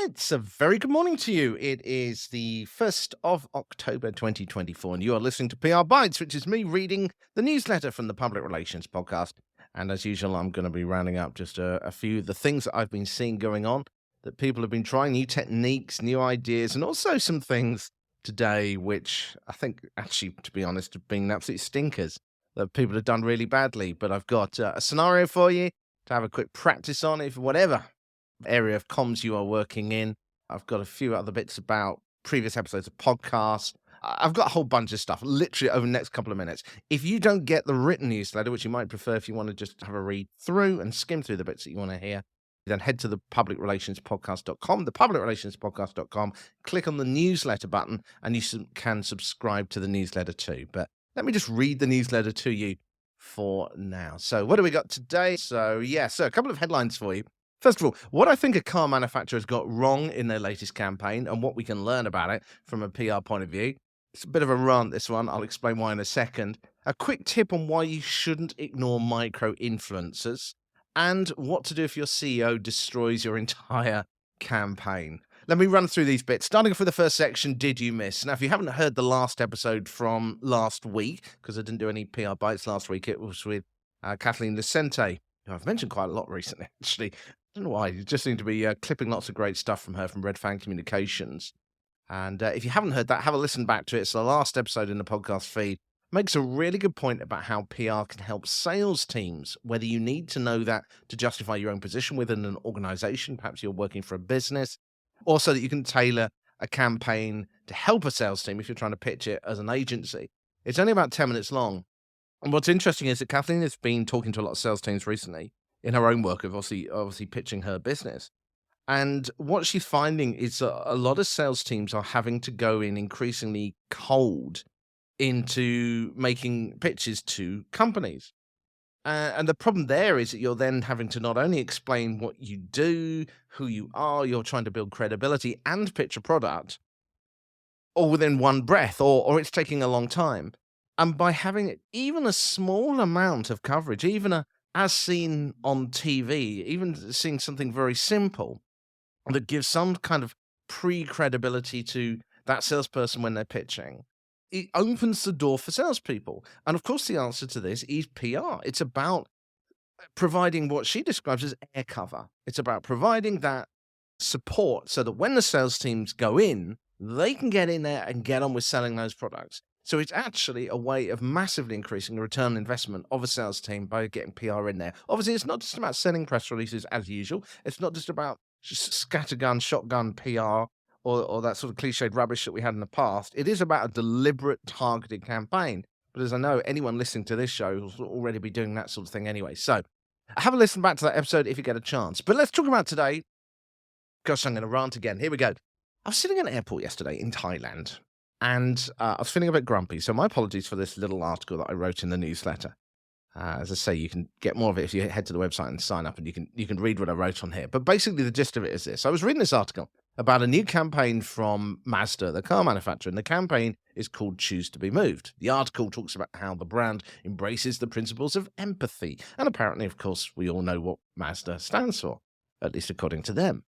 It's a very good morning to you. It is the 1st of October 2024, and you are listening to PRBites, which is me reading the newsletter from the Public Relations Podcast. And as usual, I'm going to be rounding up just a few of the things that I've been seeing going on, that people have been trying, new techniques, new ideas, and also some things today which I think, actually, to be honest, have been absolute stinkers that people have done really badly. But I've got a scenario for you to have a quick practice on if whatever area of comms you are working in. I've got a few other bits about previous episodes of podcasts. I've got a whole bunch of stuff literally over the next couple of minutes. If you don't get the written newsletter, which you might prefer if you want to just have a read through and skim through the bits that you want to hear, then head to the publicrelationspodcast.com, thepublicrelationspodcast.com, click on the newsletter button, and you can subscribe to the newsletter too. But let me just read the newsletter to you for now. So what do we got today? So a couple of headlines for you. First of all, what I think a car manufacturer has got wrong in their latest campaign and what we can learn about it from a PR point of view. It's a bit of a rant, this one. I'll explain why in a second. A quick tip on why you shouldn't ignore micro-influencers and what to do if your CEO destroys your entire campaign. Let me run through these bits. Starting off with the first section, Did You Miss? Now, if you haven't heard the last episode from last week, because I didn't do any PR bites last week, it was with Kathleen Lucente, who I've mentioned quite a lot recently, actually. I don't know why. You just seem to be clipping lots of great stuff from her from Red Fang Communications. And if you haven't heard that, have a listen back to it. It's the last episode in the podcast feed. Makes a really good point about how PR can help sales teams, whether you need to know that to justify your own position within an organization, perhaps you're working for a business, or so that you can tailor a campaign to help a sales team if you're trying to pitch it as an agency. It's only about 10 minutes long. And what's interesting is that Kathleen has been talking to a lot of sales teams recently in her own work of obviously pitching her business. And what she's finding is a lot of sales teams are having to go in increasingly cold into making pitches to companies. And the problem there is that you're then having to not only explain what you do, who you are, you're trying to build credibility and pitch a product all within one breath, or it's taking a long time. And by having even a small amount of coverage, even as seen on TV, even seeing something very simple that gives some kind of pre-credibility to that salesperson when they're pitching, it opens the door for salespeople. And of course, the answer to this is PR. It's about providing what she describes as air cover. It's about providing that support so that when the sales teams go in, they can get in there and get on with selling those products. So it's actually a way of massively increasing the return on investment of a sales team by getting PR in there. Obviously, it's not just about sending press releases as usual. It's not just about just scattergun, shotgun PR or that sort of cliched rubbish that we had in the past. It is about a deliberate, targeted campaign. But as I know, anyone listening to this show will already be doing that sort of thing anyway. So have a listen back to that episode if you get a chance. But let's talk about today. Gosh, I'm going to rant again. Here we go. I was sitting at an airport yesterday in Thailand. And I was feeling a bit grumpy, so my apologies for this little article that I wrote in the newsletter. As I say, you can get more of it if you head to the website and sign up, and you can read what I wrote on here. But basically, the gist of it is this. I was reading this article about a new campaign from Mazda, the car manufacturer, and the campaign is called Choose to be Moved. The article talks about how the brand embraces the principles of empathy. And apparently, of course, we all know what Mazda stands for, at least according to them.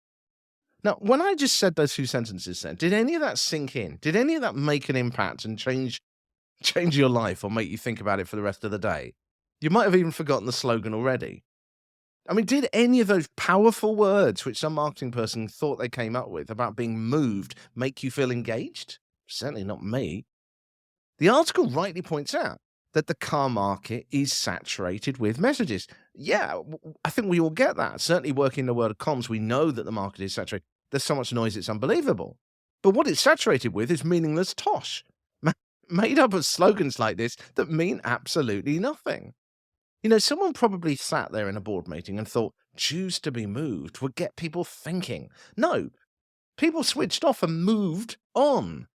Now, when I just said those two sentences then, did any of that sink in? Did any of that make an impact and change your life or make you think about it for the rest of the day? You might have even forgotten the slogan already. I mean, did any of those powerful words which some marketing person thought they came up with about being moved make you feel engaged? Certainly not me. The article rightly points out that the car market is saturated with messages. Yeah, I think we all get that. Certainly working in the world of comms, we know that the market is saturated. There's so much noise, it's unbelievable. But what it's saturated with is meaningless tosh, made up of slogans like this that mean absolutely nothing. You know, someone probably sat there in a board meeting and thought, choose to be moved would get people thinking. No, people switched off and moved on.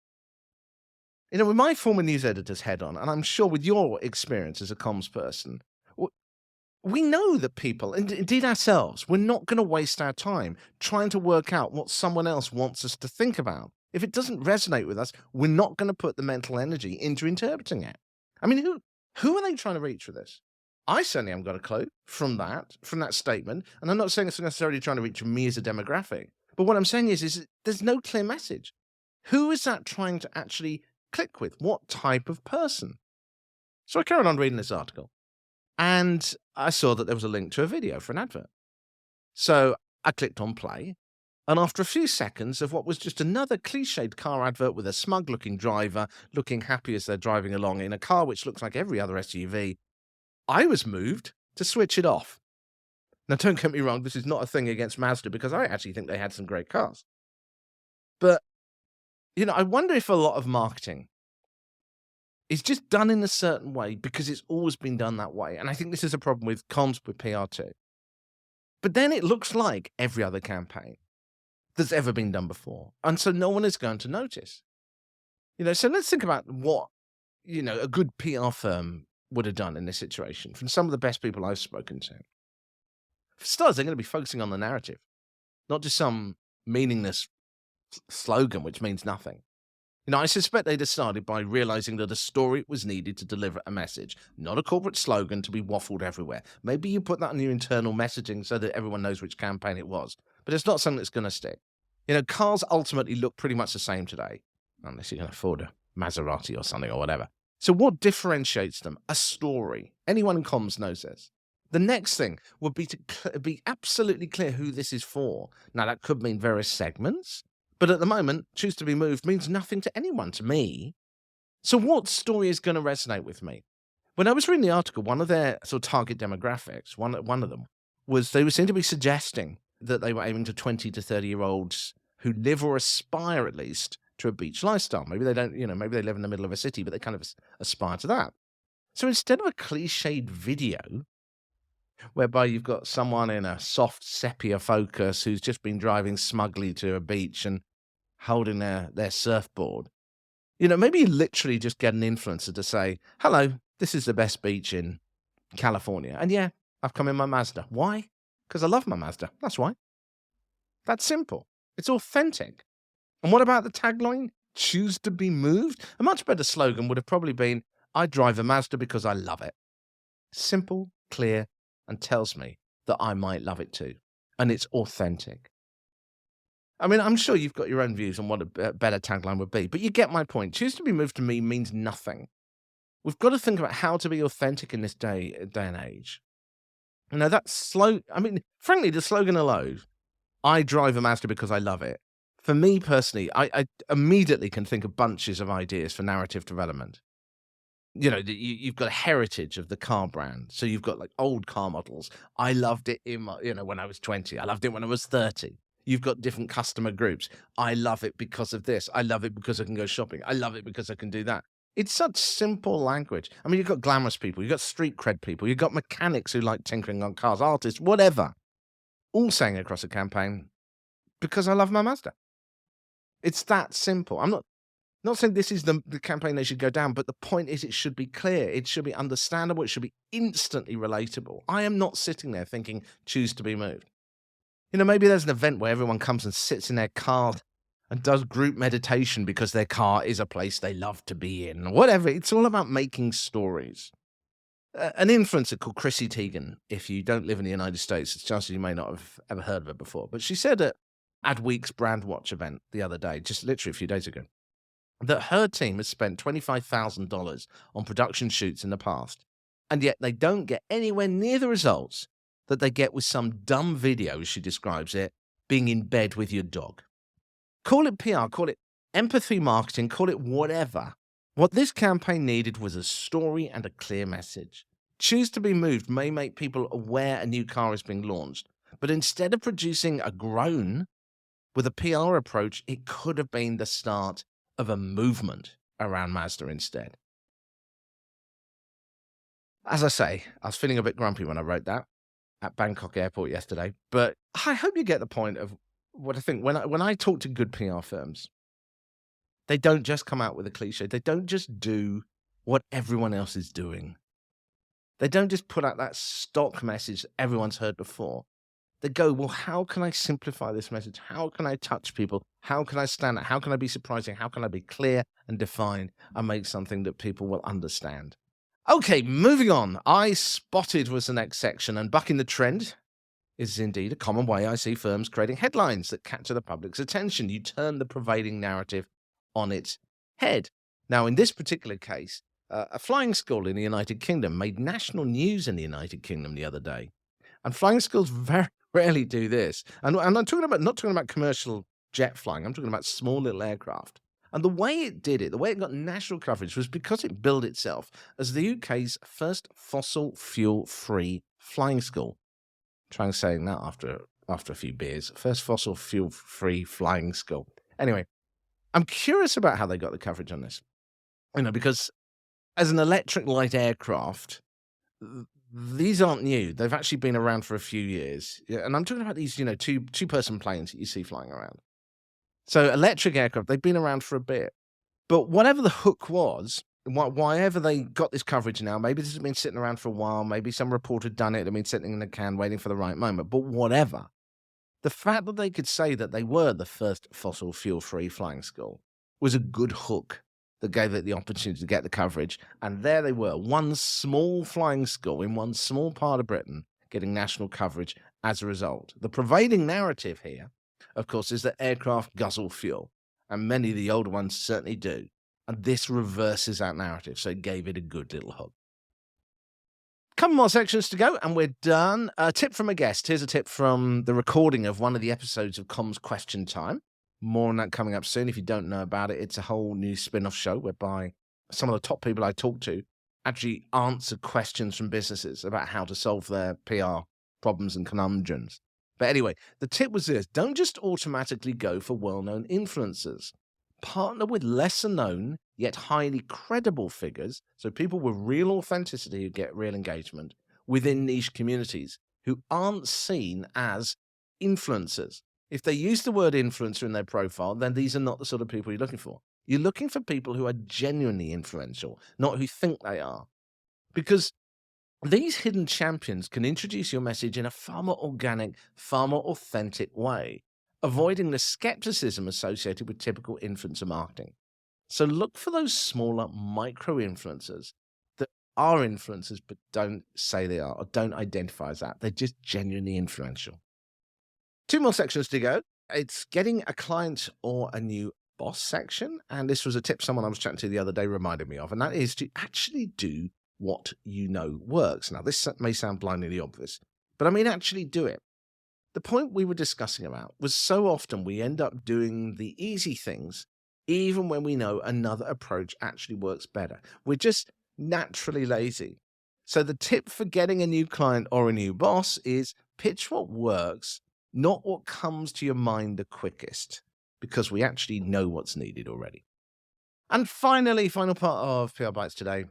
You know, with my former news editor's head on, and I'm sure with your experience as a comms person, we know that people, and indeed ourselves, we're not going to waste our time trying to work out what someone else wants us to think about. If it doesn't resonate with us, we're not going to put the mental energy into interpreting it. I mean, who are they trying to reach with this? I certainly haven't got a clue from that statement, and I'm not saying it's necessarily trying to reach me as a demographic, But what I'm saying is there's no clear message. Who is that trying to actually click with? What type of person? So I carried on reading this article, and I saw that there was a link to a video for an advert. So I clicked on play, and after a few seconds of what was just another cliched car advert with a smug-looking driver looking happy as they're driving along in a car which looks like every other SUV, I was moved to switch it off. Now, don't get me wrong, this is not a thing against Mazda because I actually think they had some great cars. But, I wonder if a lot of marketing is just done in a certain way because it's always been done that way. And I think this is a problem with comms with PR too. But then it looks like every other campaign that's ever been done before. And so no one is going to notice. So let's think about what, a good PR firm would have done in this situation from some of the best people I've spoken to. For starters, they're going to be focusing on the narrative, not just some meaningless slogan which means nothing. I suspect they'd have started by realizing that a story was needed to deliver a message, not a corporate slogan to be waffled everywhere. Maybe you put that on your internal messaging so that everyone knows which campaign it was, but it's not something that's going to stick. Cars ultimately look pretty much the same today, unless you can afford a Maserati or something or whatever. So what differentiates them? A story. Anyone in comms knows this. The next thing would be to be absolutely clear who this is for. Now, that could mean various segments, but at the moment, choose to be moved means nothing to anyone, to me. So what story is going to resonate with me? When I was reading the article, one of their sort of target demographics, one of them, was they seemed to be suggesting that they were aiming to 20 to 30-year-olds who live or aspire at least to a beach lifestyle. Maybe they don't, maybe they live in the middle of a city, but they kind of aspire to that. So instead of a cliched video, whereby you've got someone in a soft sepia focus who's just been driving smugly to a beach and holding their surfboard, maybe you literally just get an influencer to say, hello, this is the best beach in California. And yeah, I've come in my Mazda. Why? Because I love my Mazda. That's why. That's simple. It's authentic. And what about the tagline? Choose to be moved? A much better slogan would have probably been, I drive a Mazda because I love it. Simple, clear, and tells me that I might love it too. And it's authentic. I mean, I'm sure you've got your own views on what a better tagline would be, but you get my point. Choose to be moved to me means nothing. We've got to think about how to be authentic in this day and age. That's slow. I mean, frankly, the slogan alone, I drive a Mazda because I love it. For me personally, I immediately can think of bunches of ideas for narrative development. You've got a heritage of the car brand. So you've got like old car models. I loved it when I was 20. I loved it when I was 30. You've got different customer groups. I love it because of this. I love it because I can go shopping. I love it because I can do that. It's such simple language. I mean, you've got glamorous people. You've got street cred people. You've got mechanics who like tinkering on cars, artists, whatever. All saying across a campaign, because I love my Mazda. It's that simple. I'm not saying this is the campaign they should go down, but the point is it should be clear. It should be understandable. It should be instantly relatable. I am not sitting there thinking, choose to be moved. Maybe there's an event where everyone comes and sits in their car and does group meditation because their car is a place they love to be in, or whatever. It's all about making stories. An influencer called Chrissy Teigen, if you don't live in the United States, it's chances you may not have ever heard of her before, but she said at Adweek's Brand Watch event the other day, just literally a few days ago, that her team has spent $25,000 on production shoots in the past, and yet they don't get anywhere near the results that they get with some dumb video, as she describes it, being in bed with your dog. Call it PR, call it empathy marketing, call it whatever. What this campaign needed was a story and a clear message. Choose to be moved may make people aware a new car is being launched, but instead of producing a groan with a PR approach, it could have been the start of a movement around Mazda instead. As I say, I was feeling a bit grumpy when I wrote that at Bangkok airport yesterday, but I hope you get the point of what I think. When I talk to good PR firms, they don't just come out with a cliche. They don't just do what everyone else is doing. They don't just put out that stock message everyone's heard before. They go, well, how can I simplify this message? How can I touch people? How can I stand out? How can I be surprising? How can I be clear and defined and make something that people will understand? Okay, moving on. I spotted was the next section, and bucking the trend, is indeed a common way I see firms creating headlines that capture the public's attention. You turn the prevailing narrative on its head. Now, in this particular case, a flying school in the United Kingdom made national news in the United Kingdom the other day. And flying schools very rarely do this. And I'm talking about not talking about commercial jet flying. I'm talking about small little aircraft. And the way it did it, the way it got national coverage was because it billed itself as the UK's first fossil fuel free flying school. Trying saying that after a few beers. First fossil fuel free flying school. Anyway, I'm curious about how they got the coverage on this. Because as an electric light aircraft, these aren't new. They've actually been around for a few years. Yeah, and I'm talking about these, two-person planes that you see flying around. So electric aircraft, they've been around for a bit. But whatever the hook was, why they got this coverage now, maybe this has been sitting around for a while, maybe some reporter had done it, they've been sitting in the can waiting for the right moment, but whatever. The fact that they could say that they were the first fossil fuel-free flying school was a good hook that gave it the opportunity to get the coverage. And there they were, one small flying school in one small part of Britain getting national coverage as a result. The prevailing narrative here, of course, is that aircraft guzzle fuel, and many of the older ones certainly do. And this reverses that narrative, so it gave it a good little hook. Couple more sections to go, and we're done. A tip from a guest. Here's a tip from the recording of one of the episodes of Comms Question Time. More on that coming up soon. If you don't know about it, it's a whole new spin-off show whereby some of the top people I talk to actually answer questions from businesses about how to solve their PR problems and conundrums. But anyway, the tip was this. Don't just automatically go for well-known influencers. Partner with lesser-known, yet highly credible figures, so people with real authenticity who get real engagement, within niche communities who aren't seen as influencers. If they use the word influencer in their profile, then these are not the sort of people you're looking for. You're looking for people who are genuinely influential, not who think they are. Because these hidden champions can introduce your message in a far more organic, far more authentic way, avoiding the skepticism associated with typical influencer marketing. So look for those smaller micro-influencers that are influencers but don't say they are or don't identify as that. They're just genuinely influential. Two more sections to go. It's getting a client or a new boss section. And this was a tip someone I was chatting to the other day reminded me of, and that is to actually do what you know works. Now, this may sound blindingly obvious, but I mean actually do it. The point we were discussing about was so often we end up doing the easy things even when we know another approach actually works better. We're just naturally lazy. So the tip for getting a new client or a new boss is pitch what works, not what comes to your mind the quickest, because we actually know what's needed already. And finally, final part of PRBites today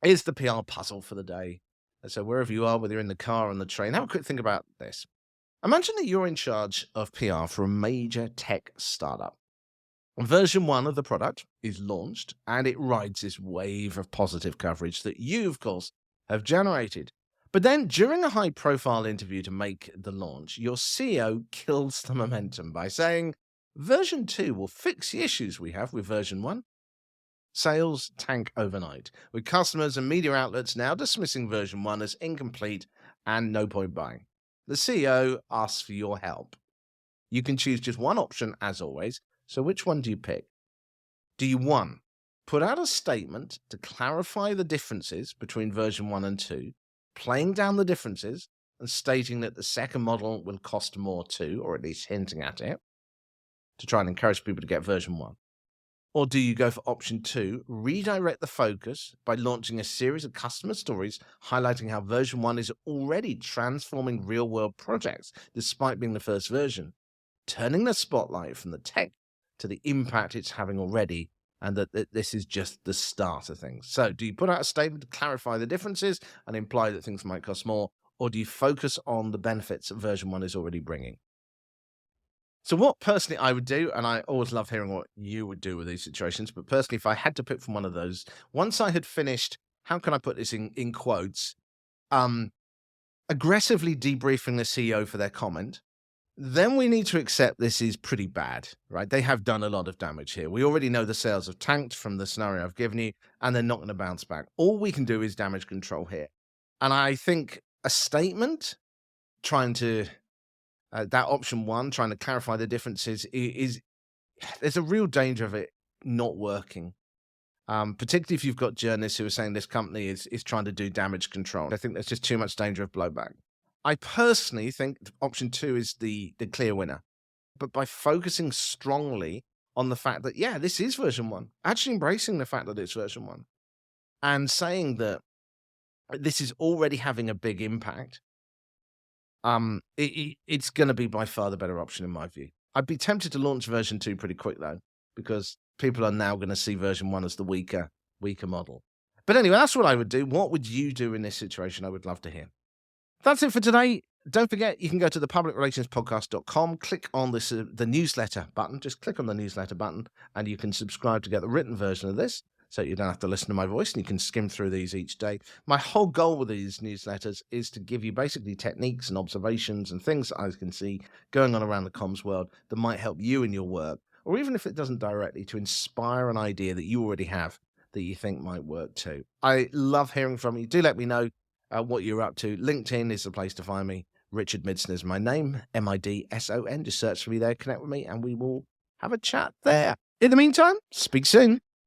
is the PR puzzle for the day. So wherever you are, whether you're in the car or on the train, have a quick think about this. Imagine that you're in charge of PR for a major tech startup. Version 1 of the product is launched, and it rides this wave of positive coverage that you, of course, have generated. But then, during a high-profile interview to make the launch, your CEO kills the momentum by saying, version 2 will fix the issues we have with version 1. Sales tank overnight, with customers and media outlets now dismissing version 1 as incomplete and no point buying. The CEO asks for your help. You can choose just one option, as always, so which one do you pick? Do you 1. Put out a statement to clarify the differences between version 1 and 2, playing down the differences and stating that the second model will cost more too, or at least hinting at it, to try and encourage people to get version 1? Or do you go for option 2, redirect the focus by launching a series of customer stories highlighting how version 1 is already transforming real-world projects despite being the first version, turning the spotlight from the tech to the impact it's having already, and that this is just the start of things? So do you put out a statement to clarify the differences and imply that things might cost more, or do you focus on the benefits that version 1 is already bringing? So what personally I would do, and I always love hearing what you would do with these situations, but personally, if I had to pick from one of those, once I had finished, how can I put this in quotes, aggressively debriefing the CEO for their comment, then we need to accept this is pretty bad, right? They have done a lot of damage here. We already know the sales have tanked from the scenario I've given you, and they're not going to bounce back. All we can do is damage control here. And I think a statement trying to that option 1, trying to clarify the differences, is there's a real danger of it not working. Particularly if you've got journalists who are saying this company is trying to do damage control. I think there's just too much danger of blowback. I personally think option 2 is the clear winner. But by focusing strongly on the fact that, yeah, this is version 1, actually embracing the fact that it's version 1, and saying that this is already having a big impact, it's going to be by far the better option in my view. I'd be tempted to launch version 2 pretty quick though, because people are now going to see version 1 as the weaker model. But anyway, that's what I would do. What would you do in this situation? I would love to hear. That's it for today. Don't forget, you can go to thepublicrelationspodcast.com, click on this, the newsletter button. Just click on the newsletter button, and you can subscribe to get the written version of this, so you don't have to listen to my voice, and you can skim through these each day. My whole goal with these newsletters is to give you basically techniques and observations and things that I can see going on around the comms world that might help you in your work, or even if it doesn't directly, to inspire an idea that you already have that you think might work too. I love hearing from you. Do let me know what you're up to. LinkedIn is the place to find me. Richard Midson is my name, Midson. Just search for me there, connect with me, and we will have a chat there. In the meantime, speak soon.